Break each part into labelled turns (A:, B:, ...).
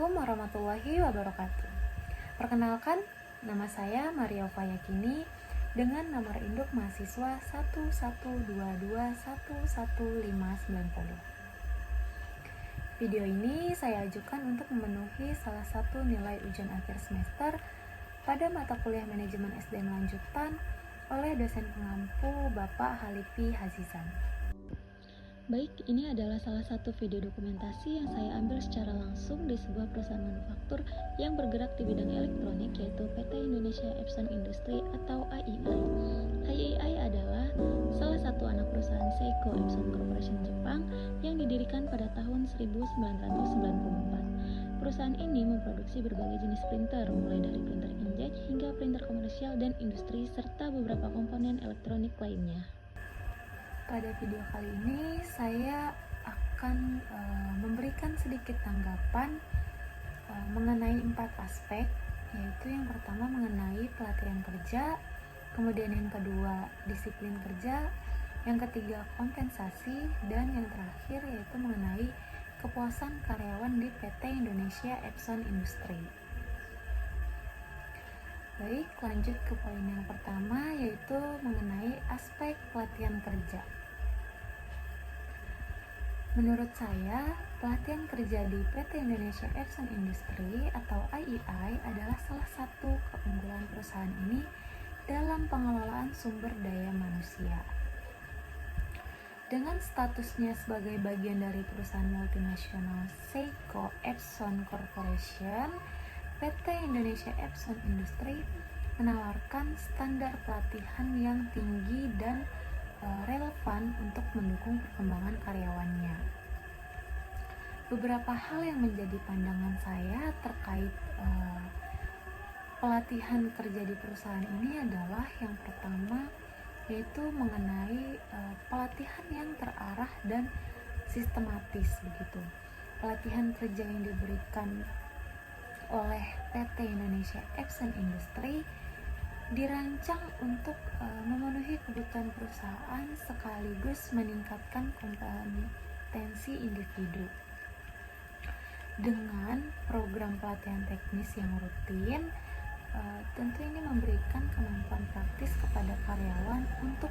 A: Assalamualaikum warahmatullahi wabarakatuh. Perkenalkan, nama saya Maria Fayakini dengan nomor induk mahasiswa 112211590. Video ini saya ajukan untuk memenuhi salah satu nilai ujian akhir semester pada mata kuliah manajemen SDM lanjutan oleh dosen pengampu Bapak Halipi Hazizan.
B: Baik, ini adalah salah satu video dokumentasi yang saya ambil secara langsung di sebuah perusahaan manufaktur yang bergerak di bidang elektronik, yaitu PT Indonesia Epson Industry atau IEI. IEI adalah salah satu anak perusahaan Seiko Epson Corporation Jepang yang didirikan pada tahun 1994. Perusahaan ini memproduksi berbagai jenis printer, mulai dari printer inkjet hingga printer komersial dan industri, serta beberapa komponen elektronik lainnya.
A: Pada video kali ini saya akan memberikan sedikit tanggapan mengenai 4 aspek, yaitu yang pertama mengenai pelatihan kerja, kemudian yang kedua disiplin kerja, yang ketiga kompensasi, dan yang terakhir yaitu mengenai kepuasan karyawan di PT Indonesia Epson Industry. Baik, lanjut ke poin yang pertama, yaitu mengenai aspek pelatihan kerja. Menurut saya, pelatihan kerja di PT Indonesia Epson Industry atau IEI adalah salah satu keunggulan perusahaan ini dalam pengelolaan sumber daya manusia. Dengan statusnya sebagai bagian dari perusahaan multinasional Seiko Epson Corporation, PT Indonesia Epson Industry menawarkan standar pelatihan yang tinggi dan relevan untuk mendukung perkembangan karyawannya. Beberapa hal yang menjadi pandangan saya terkait pelatihan kerja di perusahaan ini adalah yang pertama yaitu mengenai pelatihan yang terarah dan sistematis begitu. Pelatihan kerja yang diberikan oleh PT Indonesia Epson Industry dirancang untuk memenuhi kebutuhan perusahaan sekaligus meningkatkan kompetensi individu. Dengan program pelatihan teknis yang rutin, tentu ini memberikan kemampuan praktis kepada karyawan untuk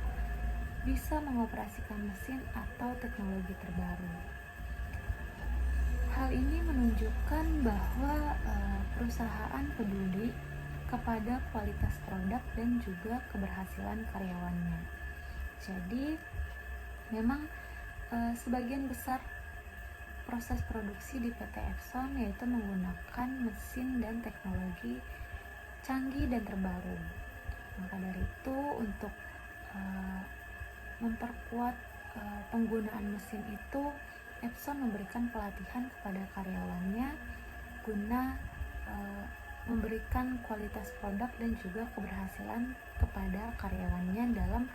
A: bisa mengoperasikan mesin atau teknologi terbaru. Hal ini menunjukkan bahwa perusahaan peduli kepada kualitas produk dan juga keberhasilan karyawannya. Jadi, memang sebagian besar proses produksi di PT Epson yaitu menggunakan mesin dan teknologi canggih dan terbaru. Maka dari itu, untuk memperkuat penggunaan mesin itu, Epson memberikan pelatihan kepada karyawannya guna memberikan kualitas produk dan juga keberhasilan kepada karyawannya dalam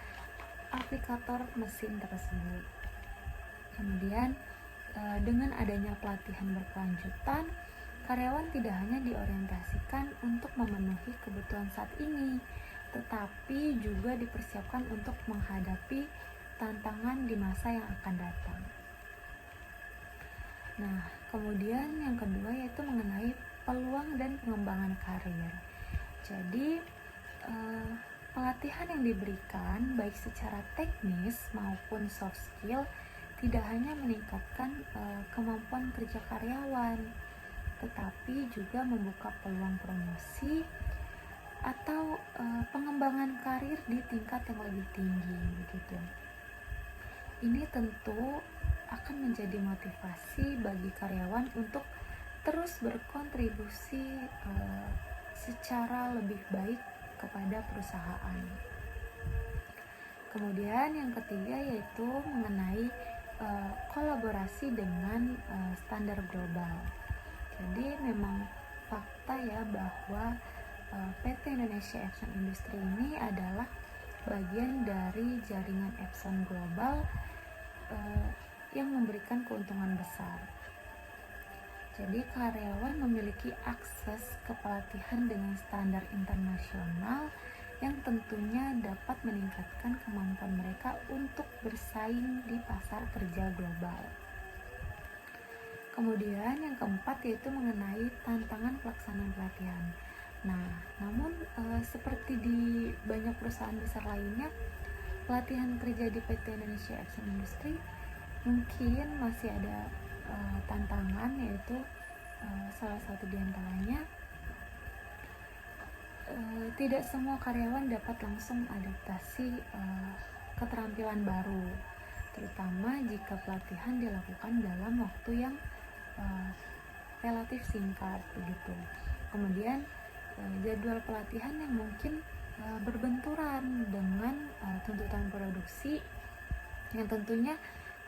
A: aplikator mesin tersebut. Kemudian dengan adanya pelatihan berkelanjutan, karyawan tidak hanya diorientasikan untuk memenuhi kebutuhan saat ini, tetapi juga dipersiapkan untuk menghadapi tantangan di masa yang akan datang. Nah, kemudian yang kedua yaitu mengenai peluang dan pengembangan karir. Jadi, pelatihan yang diberikan baik secara teknis maupun soft skill tidak hanya meningkatkan kemampuan kerja karyawan, tetapi juga membuka peluang promosi atau pengembangan karir di tingkat yang lebih tinggi begitu. Ini tentu akan menjadi motivasi bagi karyawan untuk terus berkontribusi secara lebih baik kepada perusahaan. Kemudian yang ketiga yaitu mengenai kolaborasi dengan standar global. Jadi memang fakta ya bahwa PT Indonesia Epson Industry ini adalah bagian dari jaringan Epson Global yang memberikan keuntungan besar. Jadi karyawan memiliki akses ke pelatihan dengan standar internasional yang tentunya dapat meningkatkan kemampuan mereka untuk bersaing di pasar kerja global. Kemudian yang keempat yaitu mengenai tantangan pelaksanaan pelatihan. Nah, namun seperti di banyak perusahaan besar lainnya, pelatihan kerja di PT Indonesia Epson Industri mungkin masih ada tantangan, yaitu salah satu diantaranya tidak semua karyawan dapat langsung adaptasi keterampilan baru, terutama jika pelatihan dilakukan dalam waktu yang relatif singkat begitu. Kemudian jadwal pelatihan yang mungkin berbenturan dengan tuntutan produksi, yang tentunya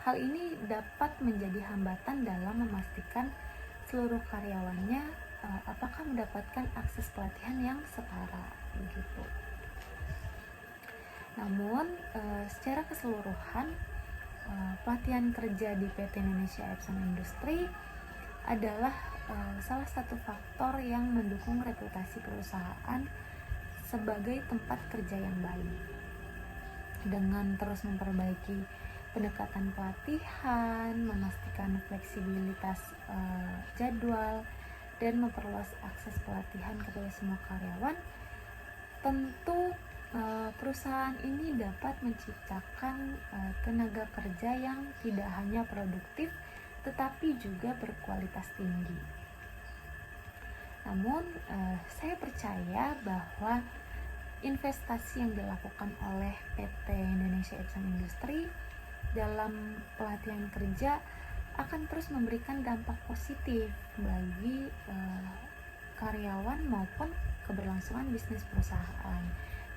A: hal ini dapat menjadi hambatan dalam memastikan seluruh karyawannya apakah mendapatkan akses pelatihan yang setara begitu. Namun secara keseluruhan pelatihan kerja di PT Indonesia Epson Industri adalah salah satu faktor yang mendukung reputasi perusahaan sebagai tempat kerja yang baik. Dengan terus memperbaiki pendekatan pelatihan, memastikan fleksibilitas jadwal, dan memperluas akses pelatihan kepada semua karyawan, tentu perusahaan ini dapat menciptakan tenaga kerja yang tidak hanya produktif tetapi juga berkualitas tinggi. Namun saya percaya bahwa investasi yang dilakukan oleh PT Indonesia Epson Industri dalam pelatihan kerja akan terus memberikan dampak positif bagi karyawan maupun keberlangsungan bisnis perusahaan.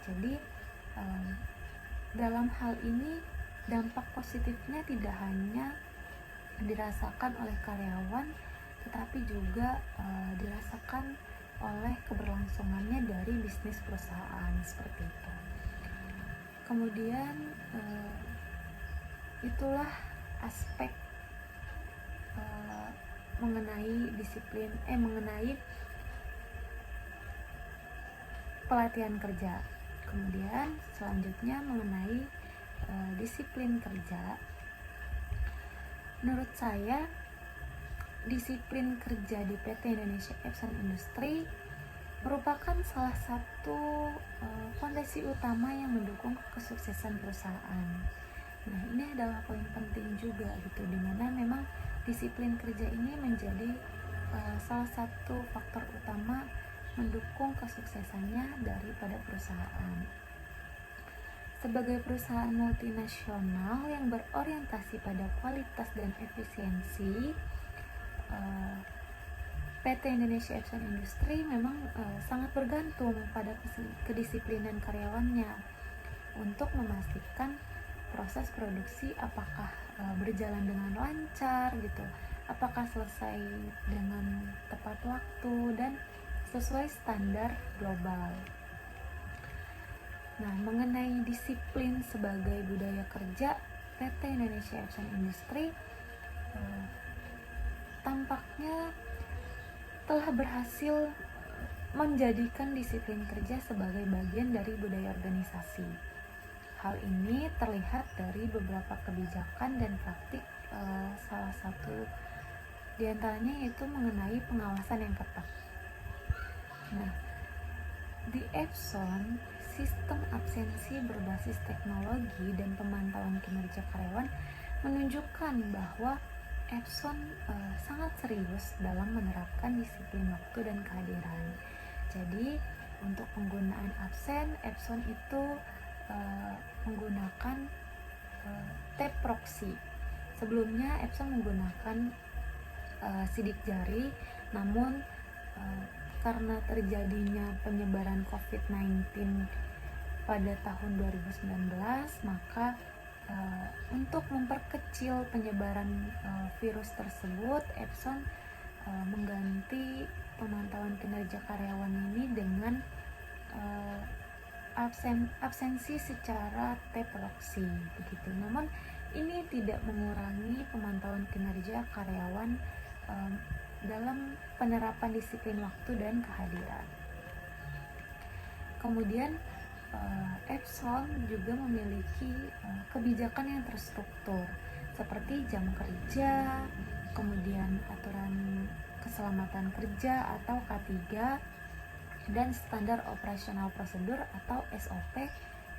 A: Jadi dalam hal ini dampak positifnya tidak hanya dirasakan oleh karyawan, tetapi juga dirasakan oleh keberlangsungannya dari bisnis perusahaan seperti itu. Kemudian itulah aspek mengenai pelatihan kerja. Kemudian selanjutnya mengenai disiplin kerja. Menurut saya, disiplin kerja di PT Indonesia Epson Industri merupakan salah satu fondasi utama yang mendukung kesuksesan perusahaan. Nah, ini adalah poin penting juga gitu, dimana memang disiplin kerja ini menjadi salah satu faktor utama mendukung kesuksesannya daripada perusahaan. Sebagai perusahaan multinasional yang berorientasi pada kualitas dan efisiensi, PT Indonesia Epson Industri memang sangat bergantung pada kedisiplinan karyawannya untuk memastikan proses produksi apakah berjalan dengan lancar gitu, apakah selesai dengan tepat waktu dan sesuai standar global. Nah, mengenai disiplin sebagai budaya kerja, PT Indonesia Epson Industri tampaknya telah berhasil menjadikan disiplin kerja sebagai bagian dari budaya organisasi. Hal ini terlihat dari beberapa kebijakan dan praktik, salah satu diantaranya yaitu mengenai pengawasan yang ketat. Nah, di Epson, sistem absensi berbasis teknologi dan pemantauan kinerja karyawan menunjukkan bahwa Epson sangat serius dalam menerapkan disiplin waktu dan kehadiran. Jadi untuk penggunaan absen, Epson itu menggunakan tape proxy. Sebelumnya Epson menggunakan sidik jari, namun karena terjadinya penyebaran COVID-19 pada tahun 2019, maka untuk memperkecil penyebaran virus tersebut, Epson mengganti pemantauan kinerja karyawan ini dengan absensi secara tape proxy begitu. Namun ini tidak mengurangi pemantauan kinerja karyawan dalam penerapan disiplin waktu dan kehadiran. Kemudian Epson juga memiliki kebijakan yang terstruktur seperti jam kerja, kemudian aturan keselamatan kerja atau K3, dan standar operasional prosedur atau SOP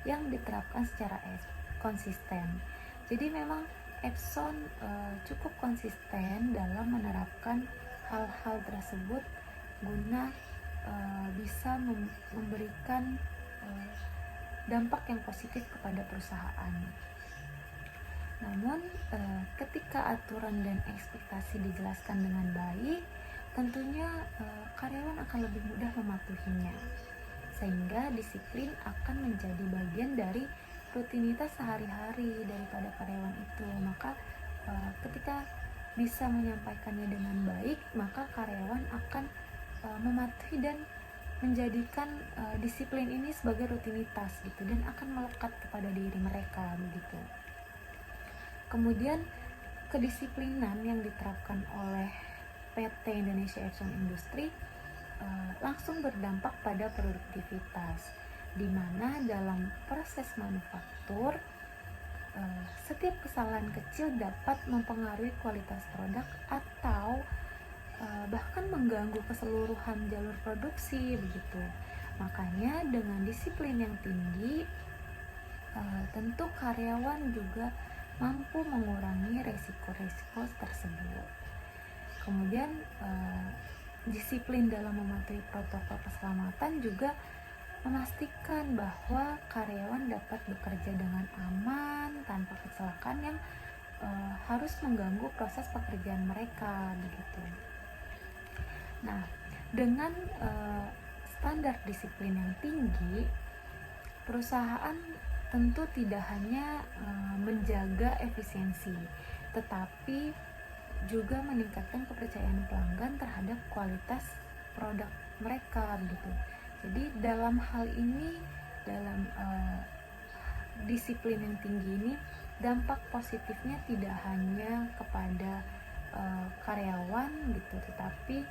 A: yang diterapkan secara konsisten. Jadi memang Epson cukup konsisten dalam menerapkan hal-hal tersebut guna bisa memberikan dampak yang positif kepada perusahaan. Namun ketika aturan dan ekspektasi dijelaskan dengan baik, tentunya karyawan akan lebih mudah mematuhinya, sehingga disiplin akan menjadi bagian dari rutinitas sehari-hari daripada karyawan itu. Maka ketika bisa menyampaikannya dengan baik, maka karyawan akan mematuhi dan menjadikan disiplin ini sebagai rutinitas gitu, dan akan melekat kepada diri mereka begitu. Kemudian kedisiplinan yang diterapkan oleh PT Indonesia Epson Industri langsung berdampak pada produktivitas, di mana dalam proses manufaktur setiap kesalahan kecil dapat mempengaruhi kualitas produk atau bahkan mengganggu keseluruhan jalur produksi begitu. Makanya dengan disiplin yang tinggi, tentu karyawan juga mampu mengurangi resiko-resiko tersebut. Kemudian disiplin dalam mematuhi protokol keselamatan juga memastikan bahwa karyawan dapat bekerja dengan aman tanpa kecelakaan yang harus mengganggu proses pekerjaan mereka begitu. Nah, dengan standar disiplin yang tinggi, perusahaan tentu tidak hanya menjaga efisiensi, tetapi juga meningkatkan kepercayaan pelanggan terhadap kualitas produk mereka gitu. Jadi dalam hal ini, dalam disiplin yang tinggi ini, dampak positifnya tidak hanya kepada karyawan gitu, tetapi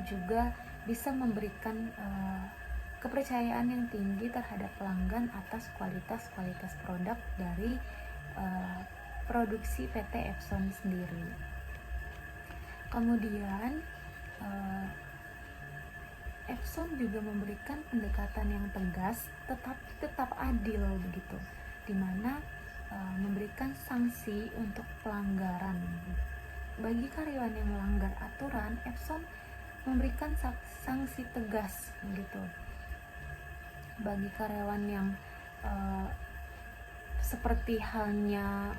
A: juga bisa memberikan kepercayaan yang tinggi terhadap pelanggan atas kualitas produk dari produksi PT Epson sendiri. Kemudian Epson juga memberikan pendekatan yang tegas tetapi tetap adil begitu, di mana memberikan sanksi untuk pelanggaran. Bagi karyawan yang melanggar aturan, Epson memberikan sanksi tegas begitu. Bagi karyawan yang seperti halnya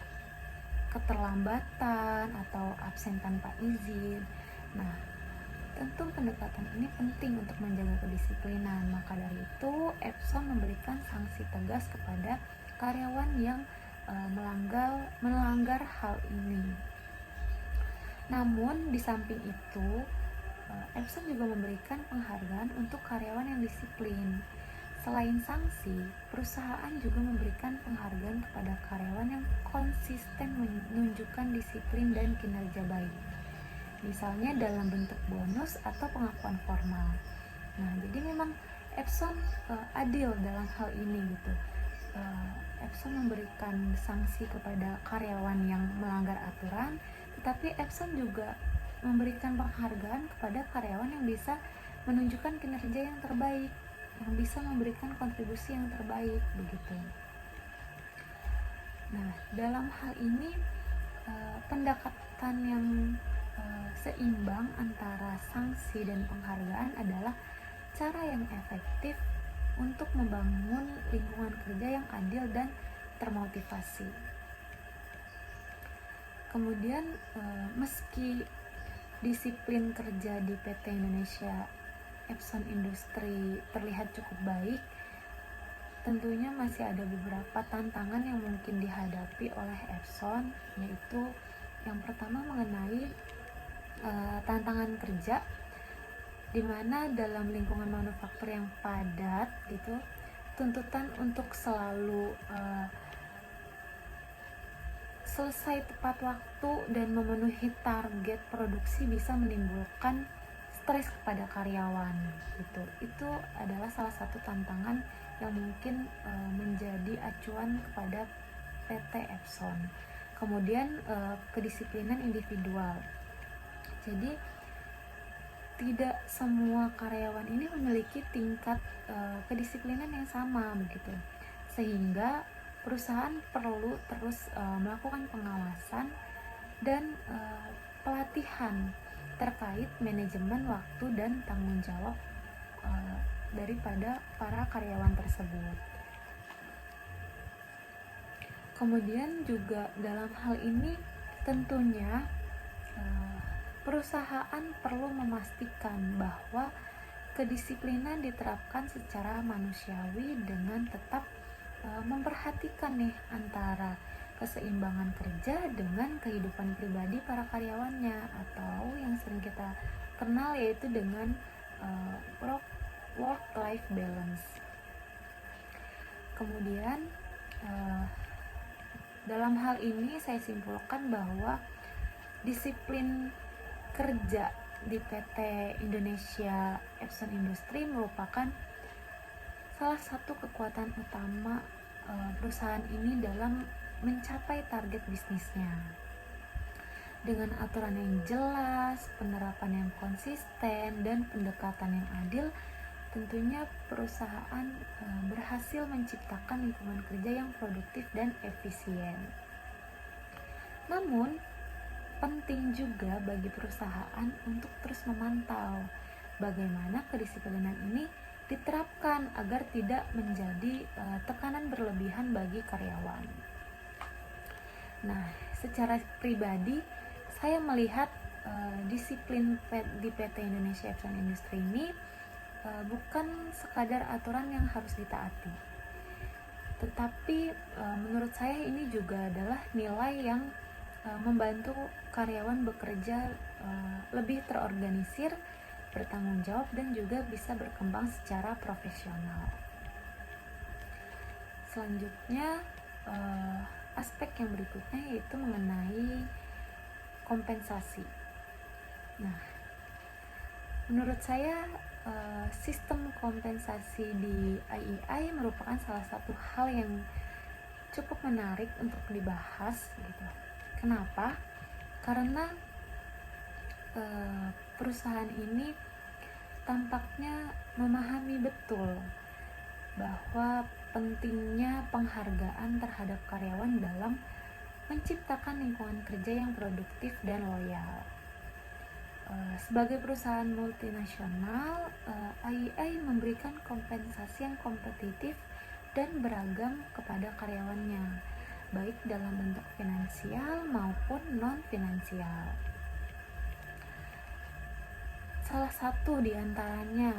A: keterlambatan atau absen tanpa izin. Nah, tentu pendekatan ini penting untuk menjaga kedisiplinan. Maka dari itu, Epson memberikan sanksi tegas kepada karyawan yang melanggar hal ini. Namun di samping itu, Epson juga memberikan penghargaan untuk karyawan yang disiplin. Selain sanksi, perusahaan juga memberikan penghargaan kepada karyawan yang konsisten menunjukkan disiplin dan kinerja baik, misalnya dalam bentuk bonus atau pengakuan formal. Nah, jadi memang Epson adil dalam hal ini gitu. Epson memberikan sanksi kepada karyawan yang melanggar aturan, tetapi Epson juga memberikan penghargaan kepada karyawan yang bisa menunjukkan kinerja yang terbaik, yang bisa memberikan kontribusi yang terbaik begitu. Nah, dalam hal ini pendekatan yang seimbang antara sanksi dan penghargaan adalah cara yang efektif untuk membangun lingkungan kerja yang adil dan termotivasi. Kemudian meski disiplin kerja di PT Indonesia Epson Industri terlihat cukup baik, tentunya masih ada beberapa tantangan yang mungkin dihadapi oleh Epson, yaitu yang pertama mengenai tantangan kerja, di mana dalam lingkungan manufaktur yang padat gitu, tuntutan untuk selalu selesai tepat waktu dan memenuhi target produksi bisa menimbulkan stres kepada karyawan gitu. Itu adalah salah satu tantangan yang mungkin menjadi acuan kepada PT Epson. kemudian kedisiplinan individual. Jadi tidak semua karyawan ini memiliki tingkat kedisiplinan yang sama begitu, sehingga perusahaan perlu terus melakukan pengawasan dan pelatihan terkait manajemen waktu dan tanggung jawab daripada para karyawan tersebut. Kemudian juga dalam hal ini tentunya perusahaan perlu memastikan bahwa kedisiplinan diterapkan secara manusiawi dengan tetap memperhatikan nih antara keseimbangan kerja dengan kehidupan pribadi para karyawannya, atau yang sering kita kenal yaitu dengan work-life balance. Kemudian dalam hal ini saya simpulkan bahwa disiplin kerja di PT Indonesia Epson Industri merupakan salah satu kekuatan utama perusahaan ini dalam mencapai target bisnisnya. Dengan aturan yang jelas, penerapan yang konsisten, dan pendekatan yang adil, tentunya perusahaan berhasil menciptakan lingkungan kerja yang produktif dan efisien. Namun, penting juga bagi perusahaan untuk terus memantau bagaimana kedisiplinan ini diterapkan agar tidak menjadi tekanan berlebihan bagi karyawan. Nah, secara pribadi saya melihat disiplin di PT Indonesia Epson Industri ini bukan sekadar aturan yang harus ditaati, tetapi menurut saya ini juga adalah nilai yang membantu karyawan bekerja lebih terorganisir, bertanggung jawab, dan juga bisa berkembang secara profesional. Selanjutnya, aspek yang berikutnya yaitu mengenai kompensasi. Nah, menurut saya sistem kompensasi di IEI merupakan salah satu hal yang cukup menarik untuk dibahas gitu. Kenapa? Karena perusahaan ini tampaknya memahami betul bahwa pentingnya penghargaan terhadap karyawan dalam menciptakan lingkungan kerja yang produktif dan loyal. Sebagai perusahaan multinasional, IEI memberikan kompensasi yang kompetitif dan beragam kepada karyawannya, baik dalam bentuk finansial maupun non-finansial. Salah satu di antaranya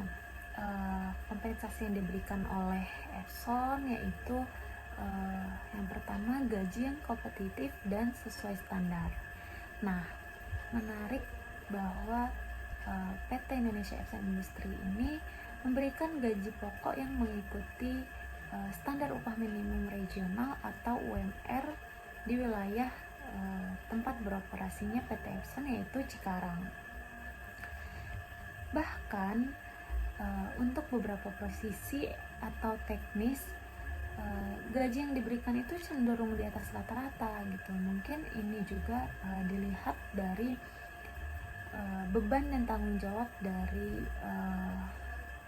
A: kompensasi yang diberikan oleh Epson yaitu yang pertama, gaji yang kompetitif dan sesuai standar. Nah, menarik bahwa PT Indonesia Epson Industri ini memberikan gaji pokok yang mengikuti standar upah minimum regional atau UMR di wilayah tempat beroperasinya PT Epson yaitu Cikarang. Bahkan untuk beberapa posisi atau teknis, gaji yang diberikan itu cenderung di atas rata-rata gitu. Mungkin ini juga dilihat dari beban dan tanggung jawab dari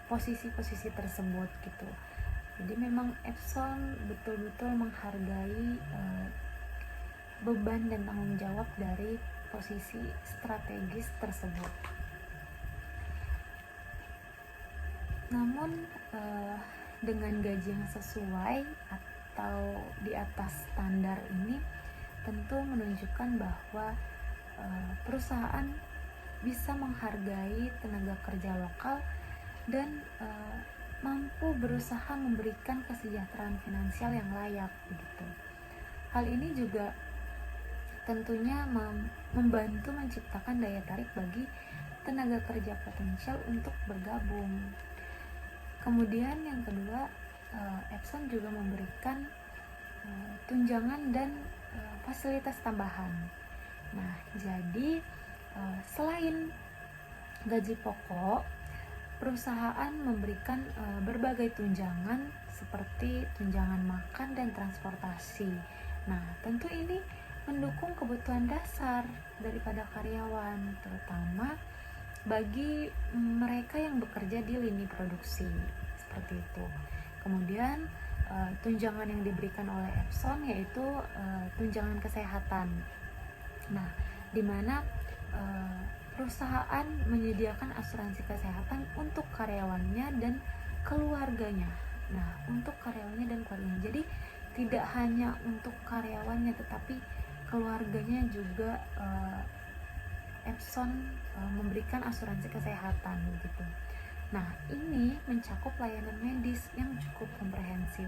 A: posisi-posisi tersebut gitu. Jadi memang Epson betul-betul menghargai beban dan tanggung jawab dari posisi strategis tersebut. Namun dengan gaji yang sesuai atau di atas standar ini tentu menunjukkan bahwa perusahaan bisa menghargai tenaga kerja lokal dan mampu berusaha memberikan kesejahteraan finansial yang layak begitu. Hal ini juga tentunya membantu menciptakan daya tarik bagi tenaga kerja potensial untuk bergabung. Kemudian yang kedua, Epson juga memberikan tunjangan dan fasilitas tambahan. Nah, jadi selain gaji pokok, perusahaan memberikan berbagai tunjangan seperti tunjangan makan dan transportasi. Nah, tentu ini mendukung kebutuhan dasar daripada karyawan, terutama bagi mereka yang bekerja di lini produksi seperti itu. Kemudian tunjangan yang diberikan oleh Epson yaitu tunjangan kesehatan. Nah, di mana perusahaan menyediakan asuransi kesehatan untuk karyawannya dan keluarganya. Nah, untuk karyawannya dan keluarganya. Jadi tidak hanya untuk karyawannya tetapi keluarganya juga Epson memberikan asuransi kesehatan gitu. Nah, ini mencakup layanan medis yang cukup komprehensif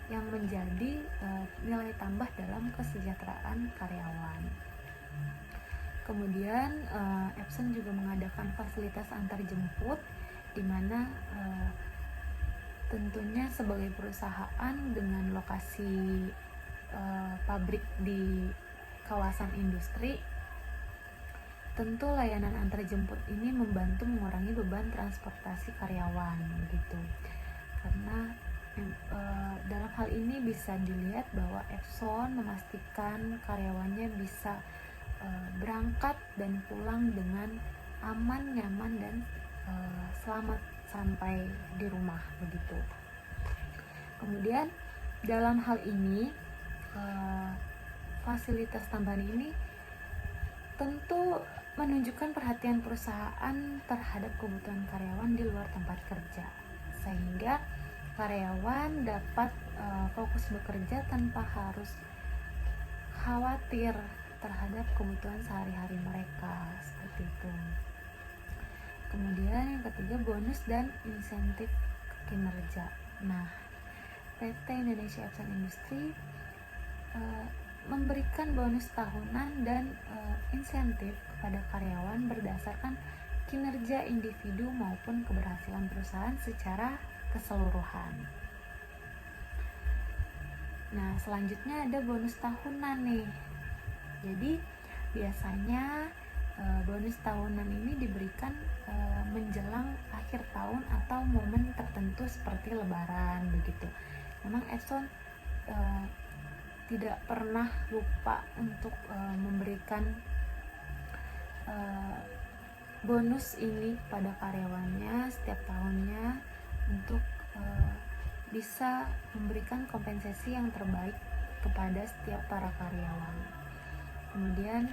A: yang menjadi nilai tambah dalam kesejahteraan karyawan. Kemudian Epson juga mengadakan fasilitas antar jemput di mana tentunya sebagai perusahaan dengan lokasi pabrik di kawasan industri, tentu layanan antar jemput ini membantu mengurangi beban transportasi karyawan gitu. Karena dalam hal ini bisa dilihat bahwa Epson memastikan karyawannya bisa berangkat dan pulang dengan aman, nyaman, dan selamat sampai di rumah begitu. Kemudian dalam hal ini fasilitas tambahan ini tentu menunjukkan perhatian perusahaan terhadap kebutuhan karyawan di luar tempat kerja, sehingga karyawan dapat fokus bekerja tanpa harus khawatir terhadap kebutuhan sehari-hari mereka seperti itu. Kemudian yang ketiga, bonus dan insentif kinerja. Nah, PT Indonesia Epson Industri memberikan bonus tahunan dan insentif kepada karyawan berdasarkan kinerja individu maupun keberhasilan perusahaan secara keseluruhan. Nah, selanjutnya ada bonus tahunan nih. Jadi biasanya bonus tahunan ini diberikan menjelang akhir tahun atau momen tertentu seperti lebaran begitu. Memang Epson tidak pernah lupa untuk memberikan bonus ini pada karyawannya setiap tahunnya untuk bisa memberikan kompensasi yang terbaik kepada setiap para karyawan. Kemudian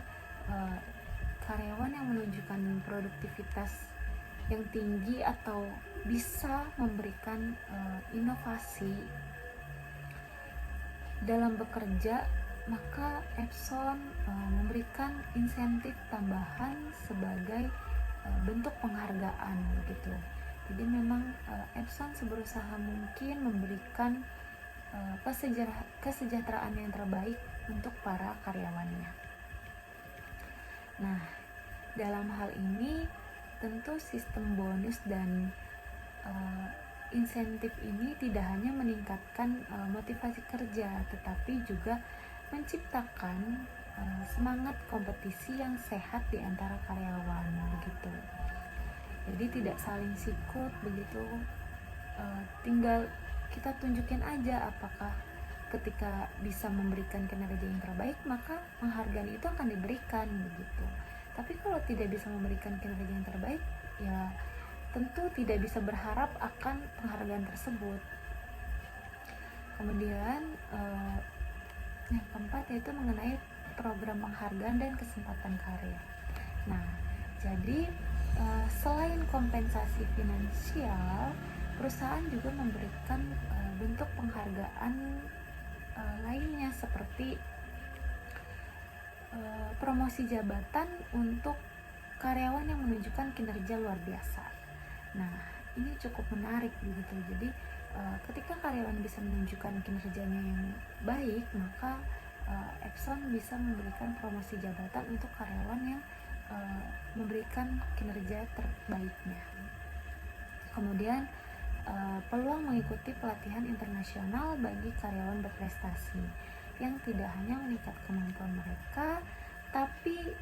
A: karyawan yang menunjukkan produktivitas yang tinggi atau bisa memberikan inovasi dalam bekerja, maka Epson memberikan insentif tambahan sebagai bentuk penghargaan gitu. Jadi memang Epson seberusaha mungkin memberikan kesejahteraan yang terbaik untuk para karyawannya. Nah, dalam hal ini tentu sistem bonus dan insentif ini tidak hanya meningkatkan motivasi kerja, tetapi juga menciptakan semangat kompetisi yang sehat di antara karyawan begitu. Jadi tidak saling sikut begitu, tinggal kita tunjukin aja apakah ketika bisa memberikan kinerja yang terbaik maka penghargaan itu akan diberikan begitu. Tapi kalau tidak bisa memberikan kinerja yang terbaik, ya tentu tidak bisa berharap akan penghargaan tersebut. Kemudian yang keempat yaitu mengenai program penghargaan dan kesempatan karir. Nah, jadi selain kompensasi finansial, perusahaan juga memberikan bentuk penghargaan lainnya seperti promosi jabatan untuk karyawan yang menunjukkan kinerja luar biasa. Nah, ini cukup menarik begitu. Jadi ketika karyawan bisa menunjukkan kinerjanya yang baik, maka Epson bisa memberikan promosi jabatan untuk karyawan yang memberikan kinerja terbaiknya. Kemudian peluang mengikuti pelatihan internasional bagi karyawan berprestasi yang tidak hanya meningkatkan kemampuan mereka, tapi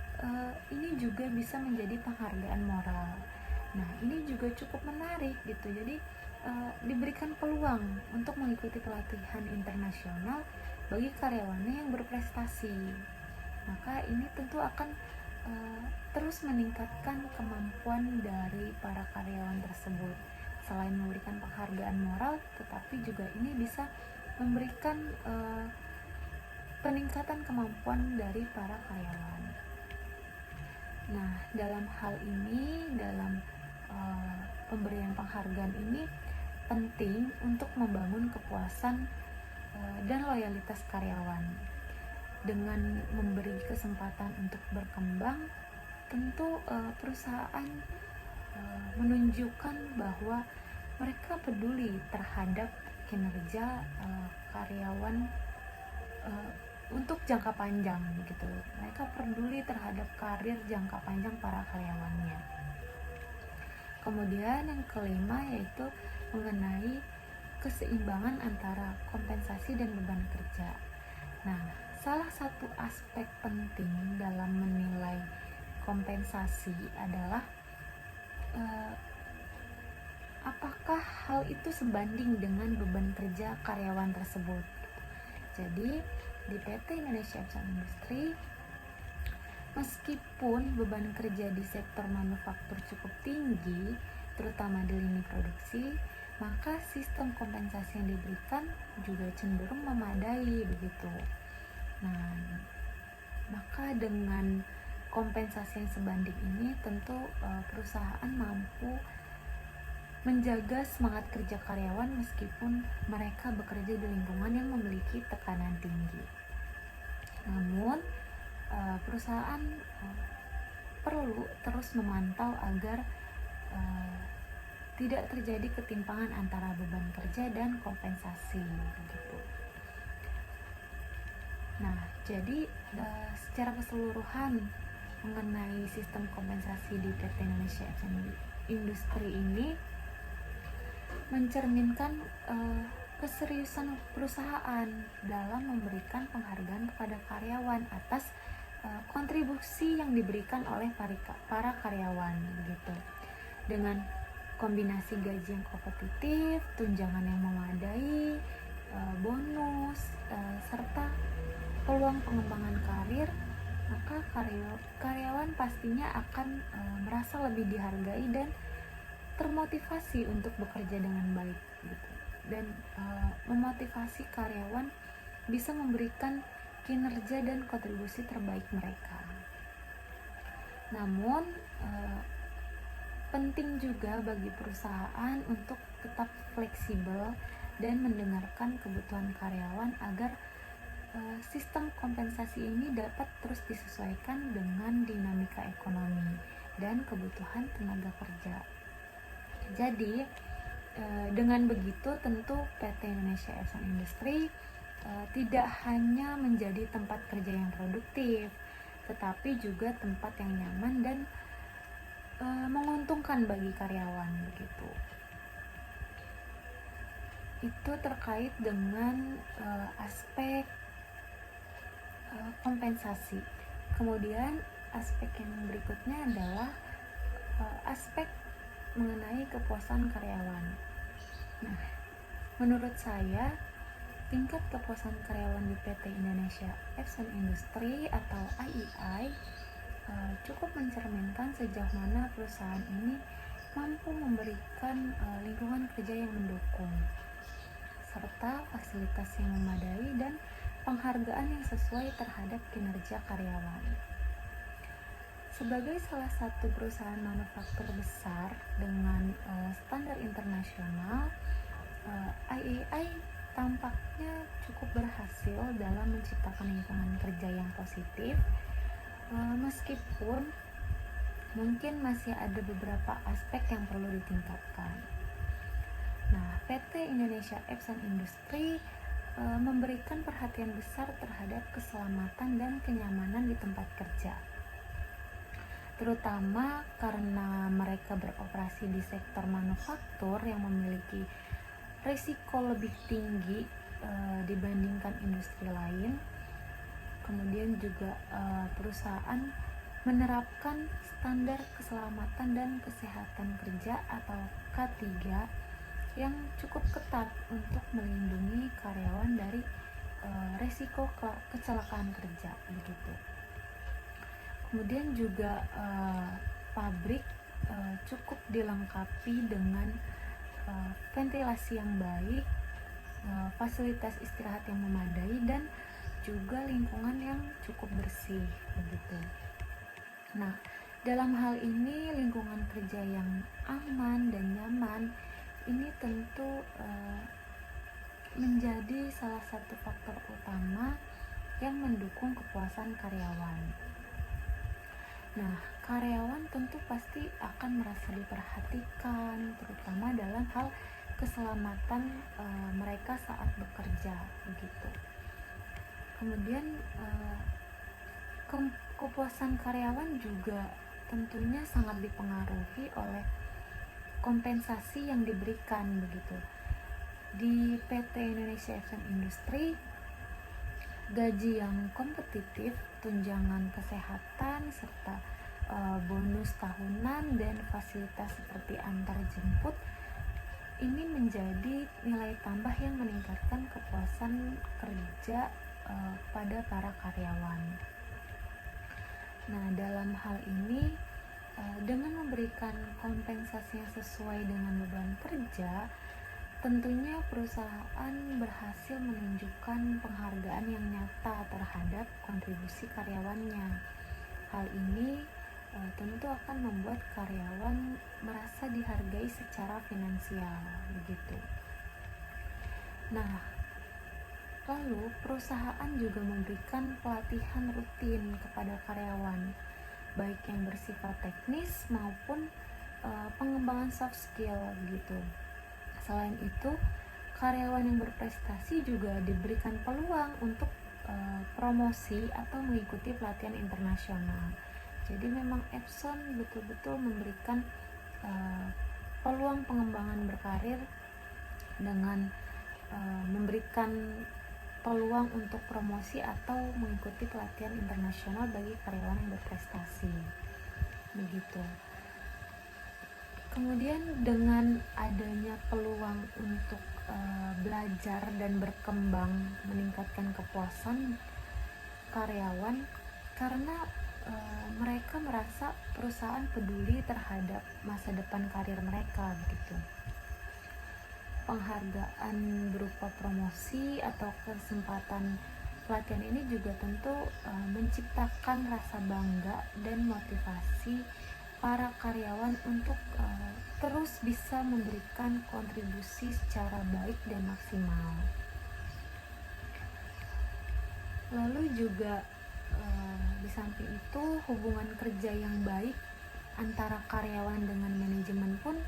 A: ini juga bisa menjadi penghargaan moral. Nah, ini juga cukup menarik gitu. Jadi diberikan peluang untuk mengikuti pelatihan internasional bagi karyawannya yang berprestasi. Maka ini tentu akan terus meningkatkan kemampuan dari para karyawan tersebut. Selain memberikan penghargaan moral, tetapi juga ini bisa memberikan peningkatan kemampuan dari para karyawan. Nah, dalam hal ini, dalam pemberian penghargaan ini penting untuk membangun kepuasan dan loyalitas karyawan. Dengan memberi kesempatan untuk berkembang, tentu perusahaan menunjukkan bahwa mereka peduli terhadap kinerja karyawan untuk jangka panjang gitu. Mereka peduli terhadap karir jangka panjang para karyawannya. Kemudian yang kelima yaitu mengenai keseimbangan antara kompensasi dan beban kerja. Nah, salah satu aspek penting dalam menilai kompensasi adalah apakah hal itu sebanding dengan beban kerja karyawan tersebut. Jadi di PT Indonesia Epson Industri, meskipun beban kerja di sektor manufaktur cukup tinggi, terutama di lini produksi, maka sistem kompensasi yang diberikan juga cenderung memadai begitu. Nah, maka dengan kompensasi yang sebanding ini tentu perusahaan mampu menjaga semangat kerja karyawan meskipun mereka bekerja di lingkungan yang memiliki tekanan tinggi. Namun perusahaan perlu terus memantau agar tidak terjadi ketimpangan antara beban kerja dan kompensasi begitu. Nah, jadi secara keseluruhan mengenai sistem kompensasi di PT Indonesia Epson Industri ini mencerminkan keseriusan perusahaan dalam memberikan penghargaan kepada karyawan atas kontribusi yang diberikan oleh para karyawan gitu. Dengan kombinasi gaji yang kompetitif, tunjangan yang memadai, bonus, serta peluang pengembangan karir, maka karyawan pastinya akan merasa lebih dihargai dan termotivasi untuk bekerja dengan baik gitu. Dan memotivasi karyawan bisa memberikan kinerja dan kontribusi terbaik mereka. Namun penting juga bagi perusahaan untuk tetap fleksibel dan mendengarkan kebutuhan karyawan agar sistem kompensasi ini dapat terus disesuaikan dengan dinamika ekonomi dan kebutuhan tenaga kerja. Jadi dengan begitu tentu PT Indonesia Epson Industri tidak hanya menjadi tempat kerja yang produktif, tetapi juga tempat yang nyaman dan menguntungkan bagi karyawan begitu. Itu terkait dengan aspek kompensasi. Kemudian aspek yang berikutnya adalah aspek mengenai kepuasan karyawan. Nah, menurut saya tingkat kepuasan karyawan di PT Indonesia Epson Industri atau IEI cukup mencerminkan sejauh mana perusahaan ini mampu memberikan lingkungan kerja yang mendukung, serta fasilitas yang memadai dan penghargaan yang sesuai terhadap kinerja karyawan. Sebagai salah satu perusahaan manufaktur besar dengan standar internasional, IEI tampaknya cukup berhasil dalam menciptakan lingkungan kerja yang positif, meskipun mungkin masih ada beberapa aspek yang perlu ditingkatkan. Nah, PT Indonesia Epson Industri memberikan perhatian besar terhadap keselamatan dan kenyamanan di tempat kerja, terutama karena mereka beroperasi di sektor manufaktur yang memiliki risiko lebih tinggi dibandingkan industri lain. Kemudian juga perusahaan menerapkan standar keselamatan dan kesehatan kerja atau K3 yang cukup ketat untuk melindungi karyawan dari resiko kecelakaan kerja begitu. Kemudian juga pabrik cukup dilengkapi dengan ventilasi yang baik, fasilitas istirahat yang memadai, dan juga lingkungan yang cukup bersih begitu. Nah, dalam hal ini lingkungan kerja yang aman dan nyaman ini tentu menjadi salah satu faktor utama yang mendukung kepuasan karyawan. Nah, karyawan tentu pasti akan merasa diperhatikan, terutama dalam hal keselamatan mereka saat bekerja begitu. Kemudian kepuasan karyawan juga tentunya sangat dipengaruhi oleh kompensasi yang diberikan begitu. Di PT Indonesia Epson Industri, gaji yang kompetitif, tunjangan kesehatan, serta bonus tahunan dan fasilitas seperti antar jemput ini menjadi nilai tambah yang meningkatkan kepuasan kerja pada para karyawan. Nah, dalam hal ini dengan memberikan kompensasi yang sesuai dengan beban kerja, tentunya perusahaan berhasil menunjukkan penghargaan yang nyata terhadap kontribusi karyawannya. Hal ini tentu akan membuat karyawan merasa dihargai secara finansial begitu. Nah, lalu perusahaan juga memberikan pelatihan rutin kepada karyawan, baik yang bersifat teknis maupun pengembangan soft skill gitu. Selain itu, karyawan yang berprestasi juga diberikan peluang untuk promosi atau mengikuti pelatihan internasional. Jadi memang Epson betul-betul memberikan peluang pengembangan berkarir dengan memberikan peluang untuk promosi atau mengikuti pelatihan internasional bagi karyawan yang berprestasi begitu. Kemudian dengan adanya peluang untuk belajar dan berkembang, meningkatkan kepuasan karyawan karena mereka merasa perusahaan peduli terhadap masa depan karir mereka begitu. Penghargaan berupa promosi atau kesempatan pelatihan ini juga tentu menciptakan rasa bangga dan motivasi para karyawan untuk terus bisa memberikan kontribusi secara baik dan maksimal. Lalu juga di samping itu, hubungan kerja yang baik antara karyawan dengan manajemen pun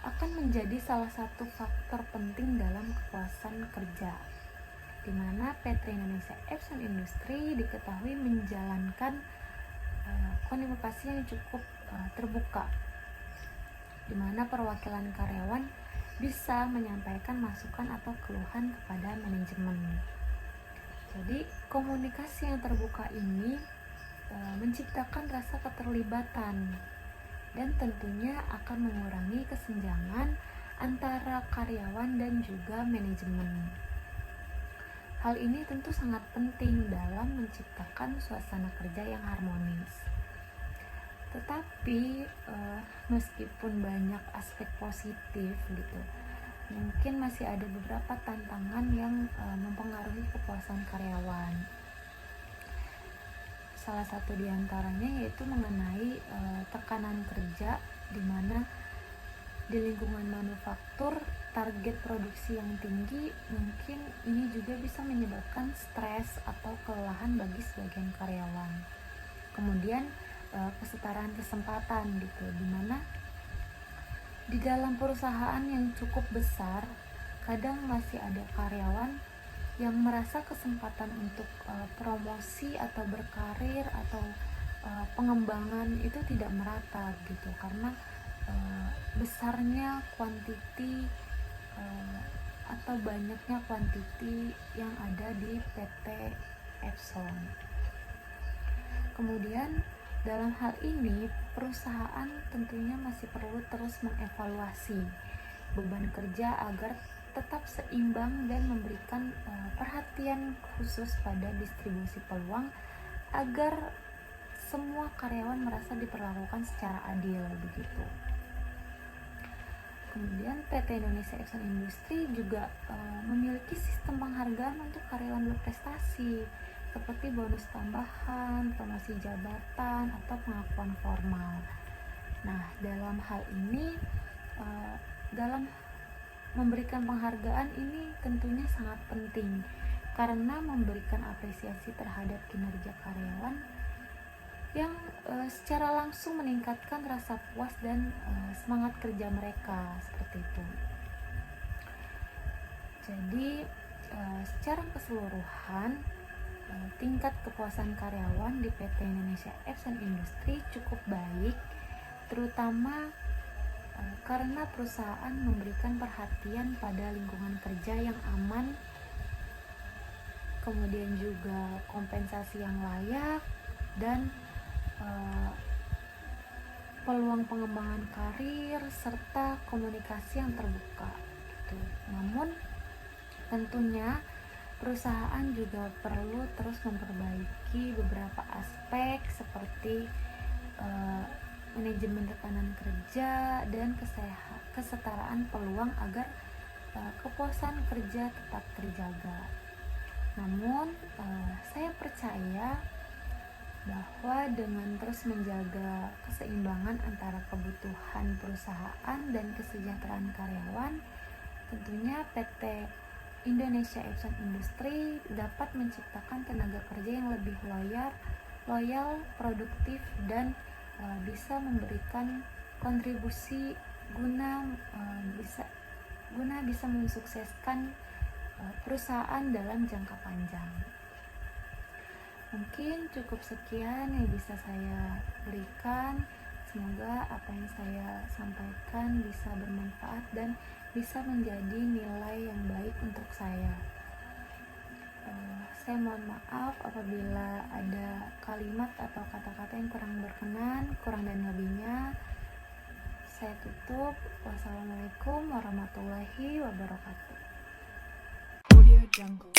A: akan menjadi salah satu faktor penting dalam kepuasan kerja, di mana PT Indonesia Epson Industri diketahui menjalankan komunikasi yang cukup terbuka, di mana perwakilan karyawan bisa menyampaikan masukan atau keluhan kepada manajemen. Jadi komunikasi yang terbuka ini menciptakan rasa keterlibatan dan tentunya akan mengurangi kesenjangan antara karyawan dan juga manajemen. Hal ini tentu sangat penting dalam menciptakan suasana kerja yang harmonis. Tetapi meskipun banyak aspek positif gitu, mungkin masih ada beberapa tantangan yang mempengaruhi kepuasan karyawan. Salah satu diantaranya yaitu mengenai tekanan kerja, di mana di lingkungan manufaktur target produksi yang tinggi mungkin ini juga bisa menyebabkan stres atau kelelahan bagi sebagian karyawan. Kemudian kesetaraan kesempatan gitu, di mana di dalam perusahaan yang cukup besar kadang masih ada karyawan yang merasa kesempatan untuk promosi atau berkarir atau pengembangan itu tidak merata gitu, karena besarnya kuantiti atau banyaknya kuantiti yang ada di PT Epson. Kemudian dalam hal ini perusahaan tentunya masih perlu terus mengevaluasi beban kerja agar tetap seimbang dan memberikan perhatian khusus pada distribusi peluang agar semua karyawan merasa diperlakukan secara adil begitu. Kemudian PT Indonesia Epson Industri juga memiliki sistem penghargaan untuk karyawan berprestasi seperti bonus tambahan, promosi jabatan, atau pengakuan formal. Nah, dalam hal ini dalam memberikan penghargaan ini tentunya sangat penting karena memberikan apresiasi terhadap kinerja karyawan yang secara langsung meningkatkan rasa puas dan semangat kerja mereka seperti itu. Jadi secara keseluruhan tingkat kepuasan karyawan di PT Indonesia Epson Industri cukup baik, terutama karena perusahaan memberikan perhatian pada lingkungan kerja yang aman, kemudian juga kompensasi yang layak, dan peluang pengembangan karir serta komunikasi yang terbuka gitu. Namun tentunya perusahaan juga perlu terus memperbaiki beberapa aspek seperti manajemen tekanan kerja dan kesetaraan peluang agar kepuasan kerja tetap terjaga. Namun saya percaya bahwa dengan terus menjaga keseimbangan antara kebutuhan perusahaan dan kesejahteraan karyawan, tentunya PT Indonesia Epson Industri dapat menciptakan tenaga kerja yang lebih loyal, produktif, dan bisa memberikan kontribusi guna bisa mensukseskan perusahaan dalam jangka panjang. Mungkin cukup sekian yang bisa saya berikan. Semoga apa yang saya sampaikan bisa bermanfaat dan bisa menjadi nilai yang baik untuk saya. Saya mohon maaf apabila ada kalimat atau kata-kata yang kurang berkenan, kurang dan lebihnya. Saya tutup. Wassalamualaikum warahmatullahi wabarakatuh.
C: Audio Jungle.